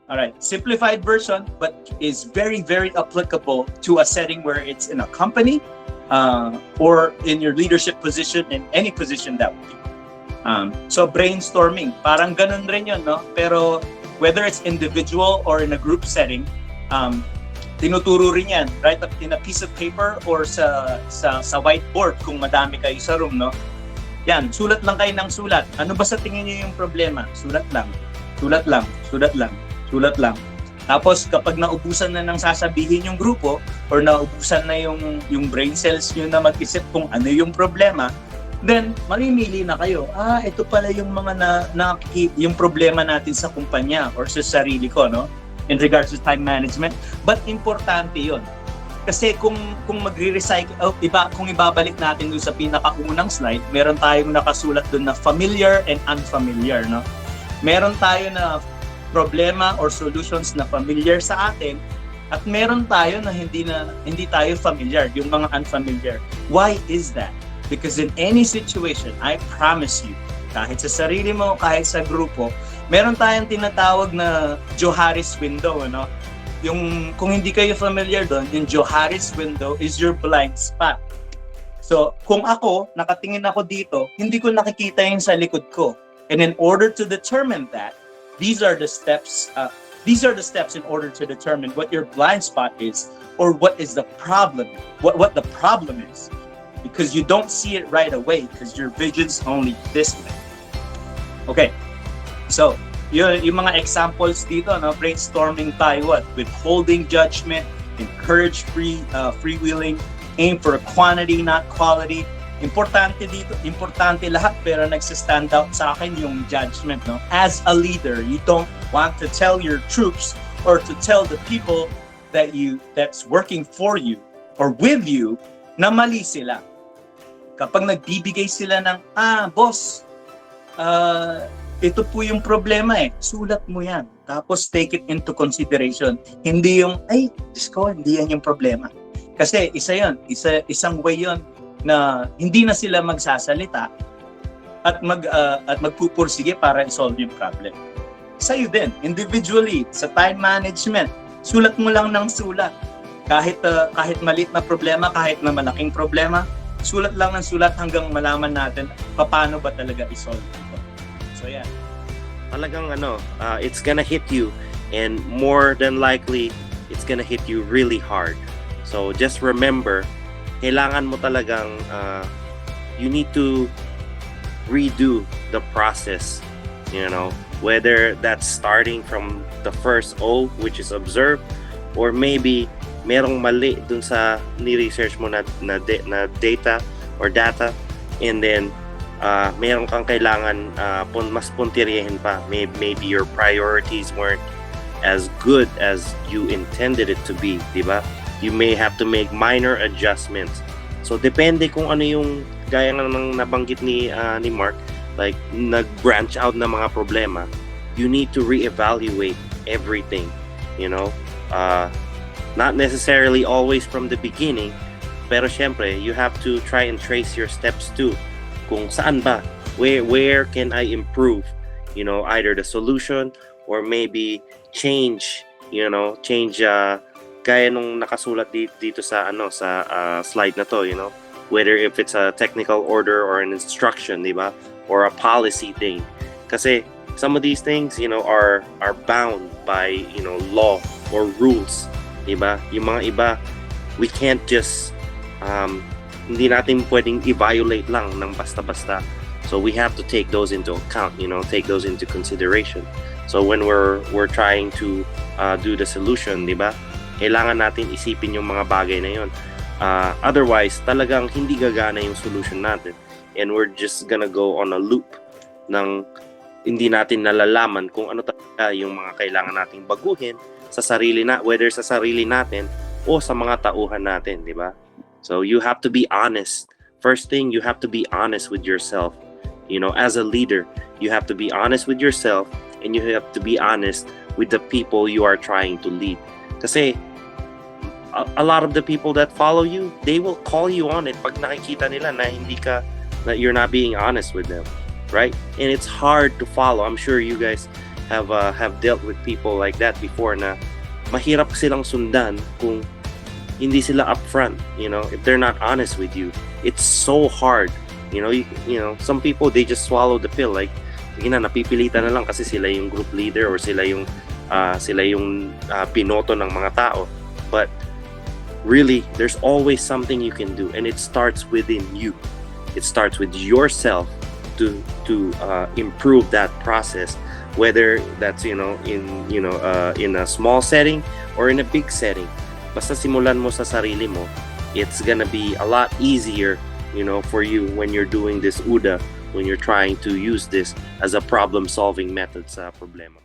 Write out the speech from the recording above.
All right, simplified version, but is very, very applicable to a setting where it's in a company or in your leadership position, in any position that would be. So brainstorming, parang ganun rin yun, no? Pero whether it's individual or in a group setting, tinuturo rin yan, right? In a piece of paper or sa whiteboard kung madami kayo sa room, no? Yan, sulat lang kayo ng sulat. Ano ba sa tingin niyo yung problema? Sulat lang. Sulat lang. Sulat lang. Sulat lang. Tapos kapag naubusan na ng sasabihin yung grupo or naubusan na yung brain cells nyo na mag-isip kung ano yung problema, then mamimili na kayo. Ito pala yung mga yung problema natin sa kumpanya or sa sarili ko, no? In regards to time management. But importante yun. Kasi kung magre-recycle, kung ibabalik natin doon sa pinakaunang slide, meron tayong nakasulat doon na familiar and unfamiliar, no? Meron tayo na problema or solutions na familiar sa atin at meron tayo na hindi tayo familiar, yung mga unfamiliar. Why is that? Because in any situation, I promise you, kahit sa sarili mo, kahit sa grupo, meron tayong tinatawag na Johari's window, ano? Yung kung hindi kayo familiar doon, yung Johari's window is your blind spot. So, kung nakatingin ako dito, hindi ko nakikita yung sa likod ko. And in order to determine that, these are the steps in order to determine what your blind spot is or what is the problem, what the problem is. Because you don't see it right away because your vision's only this way. Okay, so yung mga examples dito, no? Brainstorming tayo, withholding judgment, encourage freewheeling, aim for quantity, not quality. Importante lahat, pero nagsistand out sa akin yung judgment, no? As a leader, you don't want to tell your troops or to tell the people that's working for you or with you na mali sila. Kapag nagbibigay sila ng, boss, ito po yung problema sulat mo yan. Tapos take it into consideration. Hindi yung, Diyos ko, hindi yan yung problema. Kasi isang way yon na hindi na sila magsasalita at magpupursige para i-solve yung problem. Sa'yo din, individually, sa time management, sulat mo lang ng sulat. Kahit maliit na problema, kahit na malaking problema, sulat lang ng sulat hanggang malaman natin paano ba talaga i-solve ito. So yeah. Talagang it's gonna hit you, and more than likely, it's gonna hit you really hard. So just remember, kailangan mo talagang you need to redo the process, whether that's starting from the first O, which is observe, or maybe merong mali dun sa ni-research mo na data or data, and then meron kang kailangan mas puntiryahin pa. Maybe your priorities weren't as good as you intended it to be, di ba? You may have to make minor adjustments. So depende kung ano yung gaya ng nabanggit ni Marc, like nag-branch out na mga problema. You need to reevaluate everything, not necessarily always from the beginning, pero syempre you have to try and trace your steps too. Kung saan ba, where can I improve, either the solution or maybe change gaya nung nakasulat dito sa slide na to, whether if it's a technical order or an instruction, di ba, or a policy thing. Kasi some of these things, are bound by law or rules, di ba? Yung mga iba, we can't just hindi natin pwedeng i-violate lang ng basta-basta. So we have to take those into account, take those into consideration. So when we're trying to do the solution, di ba? Kailangan natin isipin yung mga bagay na yun. Otherwise, talagang hindi gagana yung solution natin. And we're just gonna go on a loop ng hindi natin nalalaman kung ano talaga yung mga kailangan nating baguhin sa whether sa sarili natin o sa mga tauhan natin, di ba? So you have to be honest. First thing, you have to be honest with yourself. As a leader, you have to be honest with yourself, and you have to be honest with the people you are trying to lead. Kasi a lot of the people that follow you, they will call you on it pag nakikita nila na you're not being honest with them, right? And it's hard to follow. I'm sure you guys have dealt with people like that before na mahirap silang sundan kung hindi sila upfront, you know, if they're not honest with you. It's so hard, you know. You know, some people, they just swallow the pill, like napipilitan na lang kasi sila yung group leader or sila yung pinoto ng mga tao. But really, there's always something you can do, and it starts within you. It starts with yourself to improve that process, whether that's in a small setting or in a big setting. Basta simulan mo sa sarili mo, it's gonna be a lot easier, you know, for you when you're doing this OODA, when you're trying to use this as a problem-solving method sa problema.